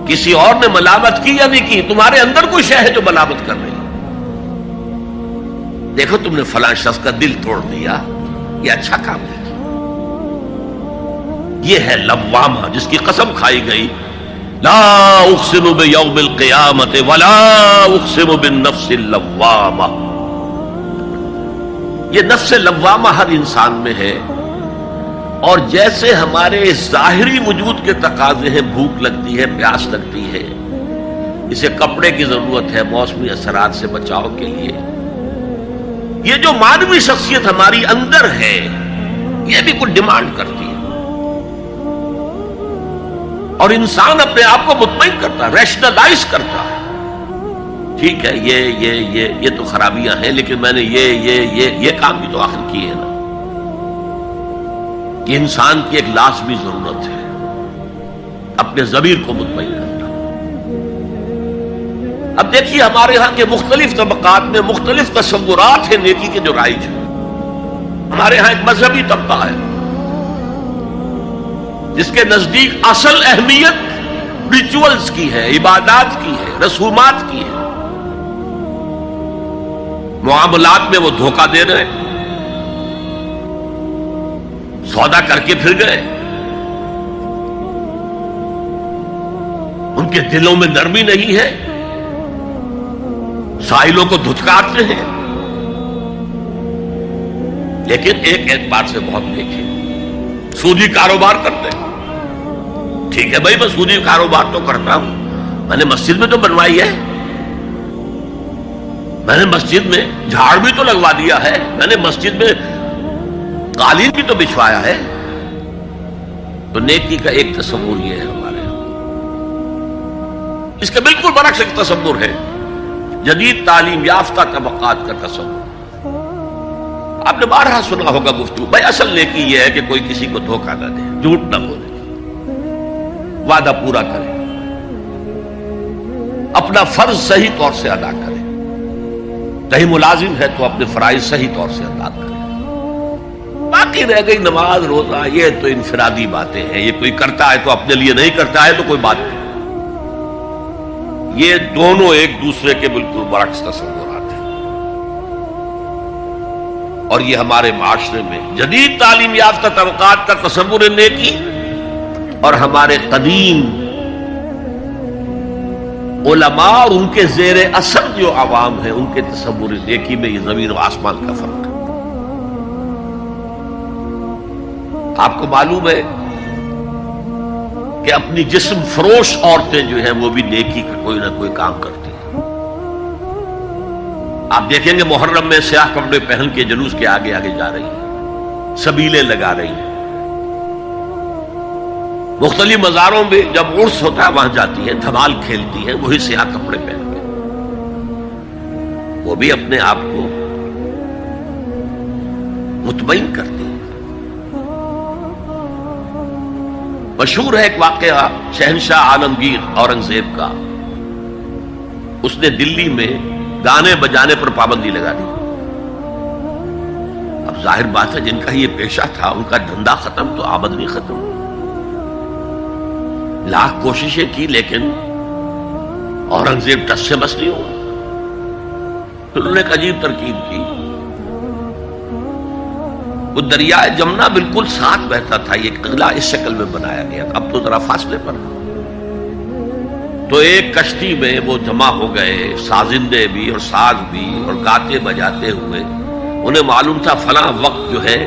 کسی اور نے ملامت کی یا نہیں کی، تمہارے اندر کوئی شے ہے جو ملامت کر رہی ہے۔ دیکھو تم نے فلاں شخص کا دل توڑ دیا، یہ اچھا کام نہیں کیا۔ یہ ہے لوامہ جس کی قسم کھائی گئی، لا اقسم بیوم القیامت ولا اقسم بالنفس اللوامہ۔ یہ نفس لوامہ ہر انسان میں ہے، اور جیسے ہمارے ظاہری وجود کے تقاضے ہیں، بھوک لگتی ہے، پیاس لگتی ہے، اسے کپڑے کی ضرورت ہے موسمی اثرات سے بچاؤ کے لیے، یہ جو مانوی شخصیت ہماری اندر ہے یہ بھی کچھ ڈیمانڈ کرتی ہے، اور انسان اپنے آپ کو مطمئن کرتا ہے، ریشنلائز کرتا ہے، ٹھیک ہے یہ تو خرابیاں ہیں، لیکن میں نے یہ کام بھی تو آخر کیے ہیں نا۔ یہ انسان کی ایک لازمی ضرورت ہے، اپنے ضمیر کو مطمئن کرنا۔ اب دیکھیے ہمارے ہاں کے مختلف طبقات میں مختلف تصورات ہیں نیکی کے جو رائج ہیں۔ ہمارے ہاں ایک مذہبی طبقہ ہے جس کے نزدیک اصل اہمیت ریچولز کی ہے، عبادات کی ہے، رسومات کی ہے۔ معاملات میں وہ دھوکہ دے رہے ہیں، سودا کر کے پھر گئے، ان کے دلوں میں نرمی نہیں ہے، سائلوں کو دھتکارتے ہیں، لیکن ایک اعتبار سے بہت نیک ہے، سودی کاروبار کرتے ہیں۔ ٹھیک ہے بھائی، میں سودی کاروبار تو کرتا ہوں، میں نے مسجد میں تو بنوائی ہے، میں نے مسجد میں جھاڑ بھی تو لگوا دیا ہے، میں نے مسجد میں قالین بھی تو بچھوایا ہے۔ تو نیکی کا ایک تصور یہ ہے ہمارے یہاں، اس کے بالکل برعکس ایک تصور ہے جدید تعلیم یافتہ طبقات کا تصور۔ آپ نے بارہا سنا ہوگا گفتگو، بھائی اصل نیکی یہ ہے کہ کوئی کسی کو دھوکہ نہ دے، جھوٹ نہ بولے، وعدہ پورا کرے، اپنا فرض صحیح طور سے ادا کرے، کہیں ملازم ہے تو اپنے فرائض صحیح طور سے ادا کرے۔ باقی رہ گئی نماز روزہ، یہ تو انفرادی باتیں ہیں، یہ کوئی کرتا ہے تو اپنے لیے نہیں کرتا ہے تو کوئی بات نہیں۔ یہ دونوں ایک دوسرے کے بالکل برعکس تصورات ہیں، اور یہ ہمارے معاشرے میں جدید تعلیم یافتہ طبقات کا تصور نیکی اور ہمارے قدیم علماء اور ان کے زیر اثر جو عوام ہیں ان کے تصور نیکی میں یہ زمین و آسمان کا فرق ہے۔ آپ کو معلوم ہے کہ اپنی جسم فروش عورتیں جو ہیں وہ بھی نیکی کا کوئی نہ کوئی کام کرتی ہیں۔ آپ دیکھیں گے محرم میں سیاہ کپڑے پہن کے جلوس کے آگے آگے جا رہی ہیں، سبیلے لگا رہی ہیں، مختلف مزاروں میں جب عرس ہوتا ہے وہاں جاتی ہیں، دھمال کھیلتی ہیں، وہی سیاہ کپڑے پہن کے، وہ بھی اپنے آپ کو مطمئن کرتی ہیں۔ مشہور ہے ایک واقعہ شہنشاہ عالمگیر اورنگزیب کا، اس نے دلی میں گانے بجانے پر پابندی لگا دی۔ اب ظاہر بات ہے جن کا یہ پیشہ تھا ان کا دھندا ختم تو آمدنی ختم، لاکھ کوششیں کی لیکن اورنگزیب ٹس سے بس نہیں ہوا۔ پھر انہوں نے ایک عجیب ترکیب کی، وہ دریائے جمنا بالکل ساتھ بہتا تھا، یہ قلعہ اس شکل میں بنایا گیا تھا، اب تو ذرا فاصلے پر، تو ایک کشتی میں وہ جمع ہو گئے، سازندے بھی اور ساز بھی اور گاتے بجاتے ہوئے۔ انہیں معلوم تھا فلاں وقت جو ہے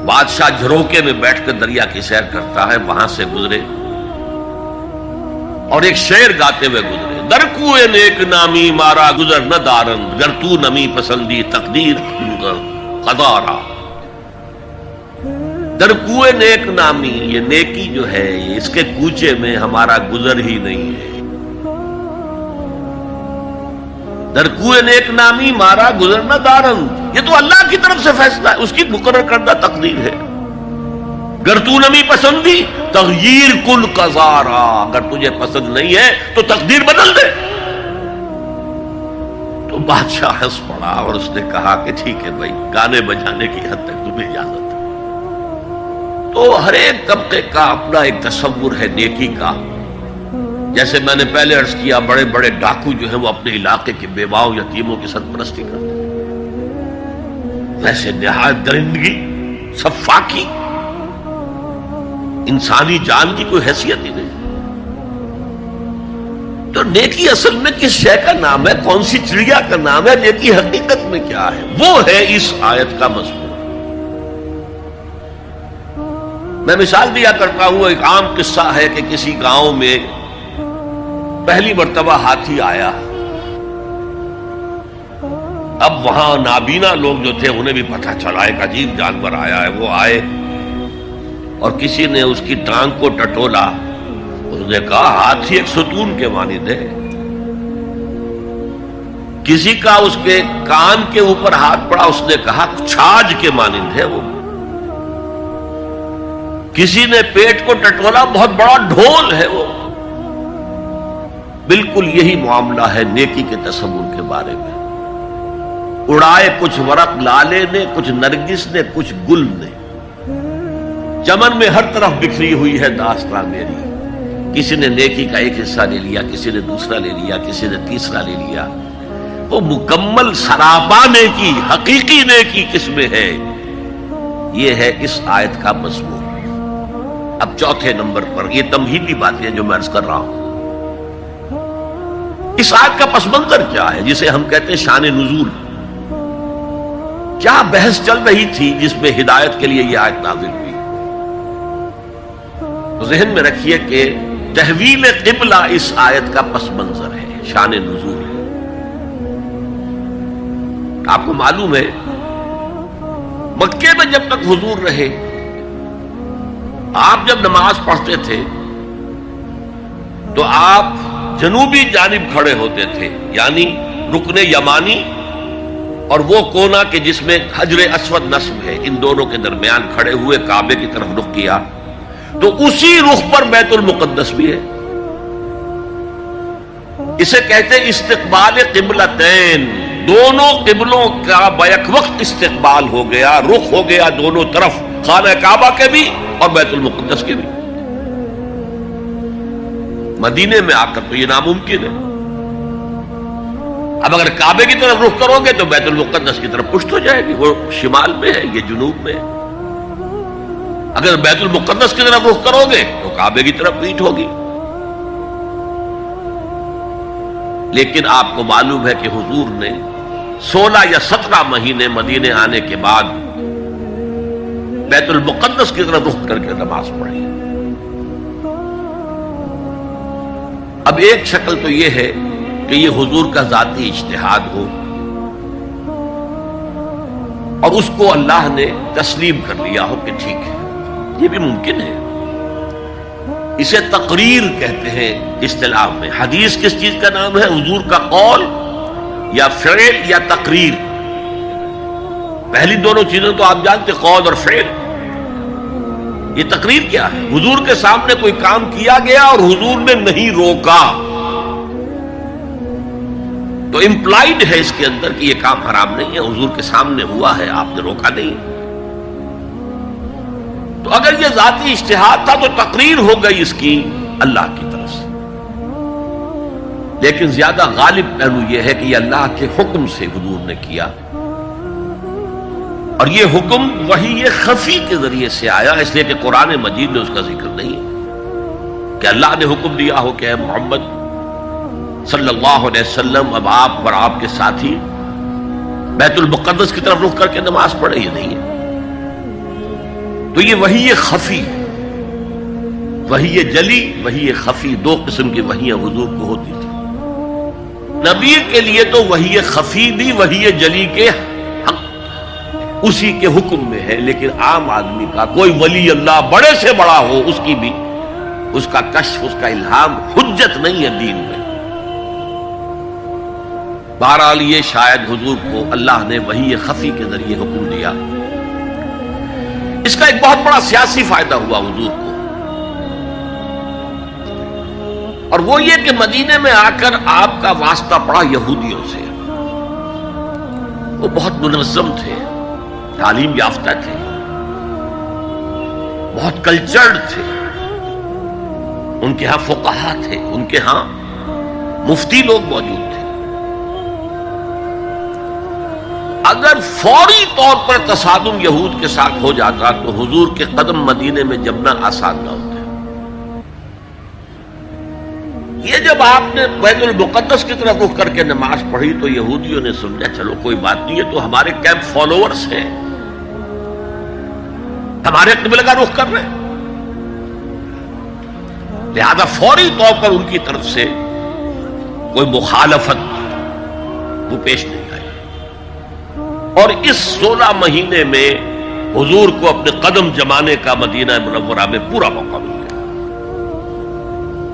بادشاہ جھروکے میں بیٹھ کر دریا کی سیر کرتا ہے، وہاں سے گزرے اور ایک شعر گاتے ہوئے گزرے، در کوئے نیک نامی مارا گزر نہ دارند، گر تو نمی پسندی تقدیر قضارا۔ در کوئے نیک نامی، یہ نیکی جو ہے اس کے کوچے میں ہمارا گزر ہی نہیں ہے۔ در کوئے نیک نامی مارا گزر نہ دارند، یہ تو اللہ کی طرف سے فیصلہ ہے، اس کی مقرر کردہ تقدیر ہے۔ گر تو نمی پسندی تغییر کل قضارا، اگر تجھے پسند نہیں ہے تو تقدیر بدل دے۔ تو بادشاہ ہنس پڑا اور اس نے کہا کہ ٹھیک ہے بھائی، گانے بجانے کی حد تک تمہیں اجازت ہے۔ تو ہر ایک طبقے کا اپنا ایک تصور ہے نیکی کا، جیسے میں نے پہلے عرض کیا بڑے بڑے ڈاکو جو ہیں وہ اپنے علاقے کے بیواؤں یتیموں کی سرپرستی کرتے ہیں، ویسے نہایت درندگی، سفاکی، انسانی جان کی کوئی حیثیت ہی نہیں۔ تو نیکی اصل میں کس شے کا نام ہے، کون سی چڑیا کا نام ہے، نیکی حقیقت میں کیا ہے، وہ ہے اس آیت کا مضمون۔ میں مثال دیا کرتا ہوں، ایک عام قصہ ہے کہ کسی گاؤں میں پہلی مرتبہ ہاتھی آیا۔ اب وہاں نابینا لوگ جو تھے انہیں بھی پتہ چلا ایک عجیب جانور آیا ہے۔ وہ آئے اور کسی نے اس کی ٹانگ کو ٹٹولا، اس نے کہا ہاتھی ایک ستون کے مانند ہے۔ کسی کا اس کے کان کے اوپر ہاتھ پڑا، اس نے کہا چھاج کے مانند ہے وہ۔ کسی نے پیٹ کو ٹٹولا، بہت بڑا ڈھول ہے وہ۔ بالکل یہی معاملہ ہے نیکی کے تصور کے بارے میں۔ اڑائے کچھ ورق لالے نے، کچھ نرگس نے، کچھ گل نے، چمن میں ہر طرف بکھری ہوئی ہے داستان میری۔ کسی نے نیکی کا ایک حصہ لے لیا، کسی نے دوسرا لے لیا، کسی نے تیسرا لے لیا۔ وہ مکمل سراپا نیکی، حقیقی نیکی کس میں ہے، یہ ہے اس آیت کا مضمون۔ اب چوتھے نمبر پر یہ تمہیدی باتیں جو میں عرض کر رہا ہوں، اس آیت کا پس منظر کیا ہے جسے ہم کہتے ہیں شان نزول۔ کیا بحث چل رہی تھی جس میں ہدایت کے لیے یہ آیت نازل ہوئی؟ تو ذہن میں رکھیے کہ تحویل قبلہ اس آیت کا پس منظر ہے، شان نزول ہے۔ آپ کو معلوم ہے مکے میں جب تک حضور رہے، آپ جب نماز پڑھتے تھے تو آپ جنوبی جانب کھڑے ہوتے تھے، یعنی رکن یمانی اور وہ کونا کہ جس میں حجر اسود نصب ہے، ان دونوں کے درمیان کھڑے ہوئے کعبے کی طرف رخ کیا، تو اسی رخ پر بیت المقدس بھی ہے۔ اسے کہتے ہیں استقبال قبلتین، دونوں قبلوں کا بیک وقت استقبال ہو گیا، رخ ہو گیا دونوں طرف، خانہ کعبہ کے بھی اور بیت المقدس کے بھی۔ مدینے میں آ کر تو یہ ناممکن ہے۔ اب اگر کعبے کی طرف رخ کرو گے تو بیت المقدس کی طرف پشت ہو جائے گی، وہ شمال میں ہے، یہ جنوب میں ہے۔ اگر بیت المقدس کی طرف رخ کرو گے تو کعبے کی طرف پیٹھ ہوگی۔ لیکن آپ کو معلوم ہے کہ حضور نے 16 یا 17 مہینے مدینے آنے کے بعد بیت المقدس کی طرف رخ کر کے نماز پڑھی۔ اب ایک شکل تو یہ ہے کہ یہ حضور کا ذاتی اجتہاد ہو اور اس کو اللہ نے تسلیم کر لیا ہو کہ ٹھیک ہے، یہ بھی ممکن ہے۔ اسے تقریر کہتے ہیں اصطلاح میں۔ حدیث کس چیز کا نام ہے؟ حضور کا قول یا فعل یا تقریر۔ پہلی دونوں چیزیں تو آپ جانتے، قول اور فعل۔ یہ تقریر کیا ہے؟ حضور کے سامنے کوئی کام کیا گیا اور حضور نے نہیں روکا، تو امپلائڈ ہے اس کے اندر کہ یہ کام حرام نہیں ہے، حضور کے سامنے ہوا ہے، آپ نے روکا نہیں۔ تو اگر یہ ذاتی اجتہاد تھا تو تقریر ہو گئی اس کی اللہ کی طرف سے، لیکن زیادہ غالب پہلو یہ ہے کہ یہ اللہ کے حکم سے حضور نے کیا، اور یہ حکم وحی خفی کے ذریعے سے آیا، اس لیے کہ قرآن مجید میں اس کا ذکر نہیں ہے کہ اللہ نے حکم دیا ہو کہ اے محمد صلی اللہ علیہ وسلم اب آپ اور آپ کے ساتھی بیت المقدس کی طرف رخ کر کے نماز پڑھے، یہ نہیں ہے۔ تو یہ وحی خفی، وحی جلی، وحی خفی، دو قسم کی وحیاں حضور کو ہوتی تھی۔ نبی کے لیے تو وحی خفی بھی وحی جلی کے اسی کے حکم میں ہے، لیکن عام آدمی کا کوئی ولی اللہ بڑے سے بڑا ہو، اس کی بھی اس کا کشف، اس کا الہام حجت نہیں ہے دین میں۔ بہرحال یہ شاید حضور کو اللہ نے وحی خفی کے ذریعے حکم دیا۔ اس کا ایک بہت بڑا سیاسی فائدہ ہوا حضور کو، اور وہ یہ کہ مدینے میں آ کر آپ کا واسطہ پڑا یہودیوں سے۔ وہ بہت منظم تھے، تعلیم یافتہ تھے، بہت کلچرڈ تھے، ان کے ہاں فقہا تھے، ان کے ہاں مفتی لوگ موجود تھے. اگر فوری طور پر تصادم یہود کے ساتھ ہو جاتا تو حضور کے قدم مدینے میں جمنا آسان نہ ہوتا. یہ جب آپ نے بیت المقدس کی طرف رخ کر کے نماز پڑھی تو یہودیوں نے سمجھا چلو کوئی بات نہیں ہے، تو ہمارے کیمپ فالوورز ہیں، ہمارے قبلے کا رخ کر رہے ہیں، لہذا فوری طور پر ان کی طرف سے کوئی مخالفت وہ پیش نہیں آئی. اور اس 16 مہینے میں حضور کو اپنے قدم جمانے کا مدینہ منورہ میں پورا موقع مل گیا.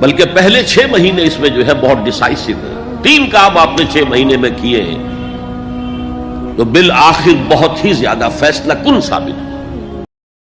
بلکہ پہلے 6 مہینے اس میں جو ہے بہت ڈیسائسو ہے. 3 کام آپ نے 6 مہینے میں کیے ہیں تو بالآخر بہت ہی زیادہ فیصلہ کن ثابت ہو.